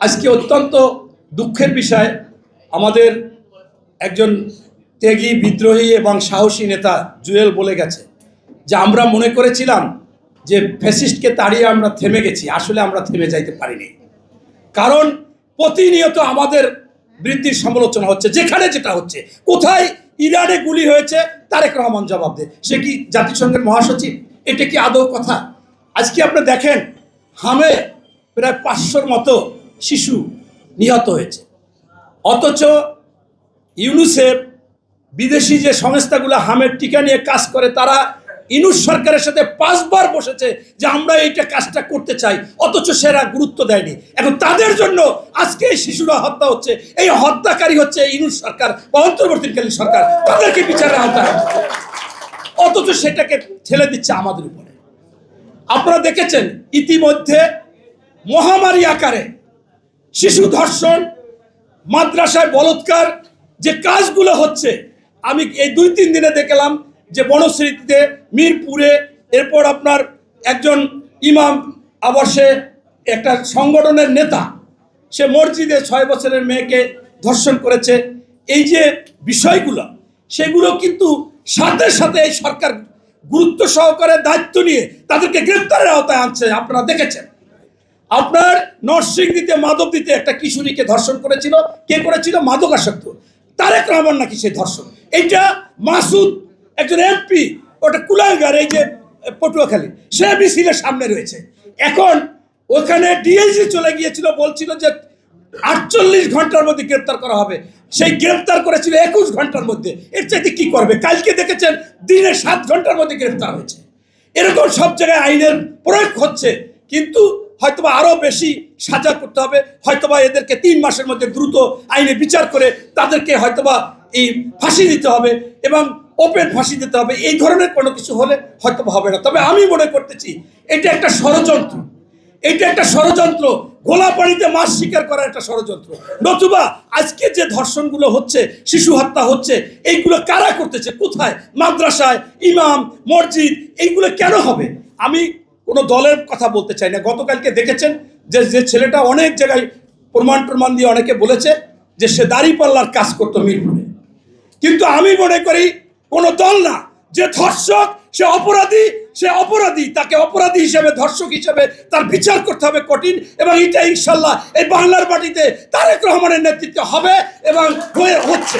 আজকে অত্যন্ত দুঃখের বিষয়, আমাদের একজন ত্যাগী বিদ্রোহী এবং সাহসী নেতা জুয়েল বলে গেছে যে আমরা মনে করেছিলাম যে ফ্যাসিস্টকে তাড়িয়ে আমরা থেমে গেছি। আসলে আমরা থেমে যাইতে পারিনি, কারণ প্রতিনিয়ত আমাদের বৃদ্ধির সমালোচনা হচ্ছে। যেখানে যেটা হচ্ছে, কোথায় ইরানে গুলি হয়েছে, তারেক রহমান জবাব দেয়। সে কি জাতিসংঘের মহাসচিব? এটা কি আদৌ কথা? আজকে আপনি দেখেন, হামে প্রায় 500-র মতো শিশু নিহত হয়েছে, অথচ ইউনিসেফ বিদেশি যে সংস্থাগুলো হামের টিকা নিয়ে কাজ করে, তারা ইউনূস সরকারের সাথে 5 বার বসেছে যে আমরা এইটা কাজটা করতে চাই, অথচ সেরা গুরুত্ব দেয়নি। এখন তাদের জন্য আজকে এই শিশুরা হত্যা হচ্ছে। এই হত্যাকারী হচ্ছে ইউনূস সরকার বা অন্তর্বর্তীকালীন সরকার, তাদেরকে বিচারের আওতায় আনতে হবে, অথচ সেটাকে ঠেলে দিচ্ছে আমাদের উপরে। আপনারা দেখেছেন ইতিমধ্যে মহামারী আকারে শিশু ধর্ষণ, মাদ্রাসায় বলৎকার যে কাজগুলো হচ্ছে, আমি এই 2-3 দিনে দেখলাম যে বনশ্রীতে, মিরপুরে, এরপর আপনার একজন ইমাম, আবার সে একটা সংগঠনের নেতা, সে মসজিদে 6 বছরের মেয়েকে ধর্ষণ করেছে। এই যে বিষয়গুলো, সেগুলো কিন্তু সাথে সাথে এই সরকার গুরুত্ব সহকারে দায়িত্ব নিয়ে তাদেরকে গ্রেপ্তারের আওতায় আনছে। আপনারা দেখেছেন, আপনার নরসিংদীতে, মাধবদীতে একটা কিশোরীকে ধর্ষণ করেছিল। কে করেছিল? মাদকাসক্ত তারেক রহমান নাকি সেই ধর্ষণ। এইটা মাসুদ, একজন এমপি, ওটা কুলাঙ্গার, এই যে পটুয়াখালী, সে মিছিলের সামনে রয়েছে। এখন ওখানে ডিএইচি চলে গিয়েছিল, বলছিল যে 48 ঘন্টার মধ্যে গ্রেপ্তার করা হবে। সেই গ্রেপ্তার করেছিল 21 ঘন্টার মধ্যে। এর চাইতে কি করবে? কালকে দেখেছেন দিনে 7 ঘন্টার মধ্যে গ্রেপ্তার হয়েছে। এরকম সব জায়গায় আইনের প্রয়োগ হচ্ছে, কিন্তু হয়তোবা আরও বেশি সাজা করতে হবে। হয়তোবা এদেরকে 3 মাসের মধ্যে দ্রুত আইনে বিচার করে তাদেরকে হয়তোবা এই ফাঁসি দিতে হবে এবং ওপেন ফাঁসি দিতে হবে। এই ধরনের কোনো কিছু হলে হয়তোবা হবে না। তবে আমি মনে করতেছি এটা একটা ষড়যন্ত্র, এটা একটা ষড়যন্ত্র, গোলা পানিতে মাছ শিকার করার একটা ষড়যন্ত্র। নতুবা আজকে যে ধর্ষণগুলো হচ্ছে, শিশু হত্যা হচ্ছে, এইগুলো কারা করতেছে? কোথায়? মাদ্রাসায়, ইমাম, মসজিদ, এইগুলো কেন হবে? আমি কোনো দলের কথা বলতে চাই না। গতকালকে দেখেছেন যে ছেলেটা অনেক জায়গায় প্রমাণ দিয়ে অনেকে বলেছে যে সে দাঁড়িপাল্লার কাজ করতো মিরপুরে। কিন্তু আমি মনে করি কোনো দল না, যে ধর্ষক সে অপরাধী, তাকে অপরাধী হিসেবে, ধর্ষক হিসেবে তার বিচার করতে হবে কঠিন। এবং এটা ইনশাল্লাহ এই বাংলার মাটিতে তারেক রহমানের নেতৃত্বে হবে এবং হচ্ছে।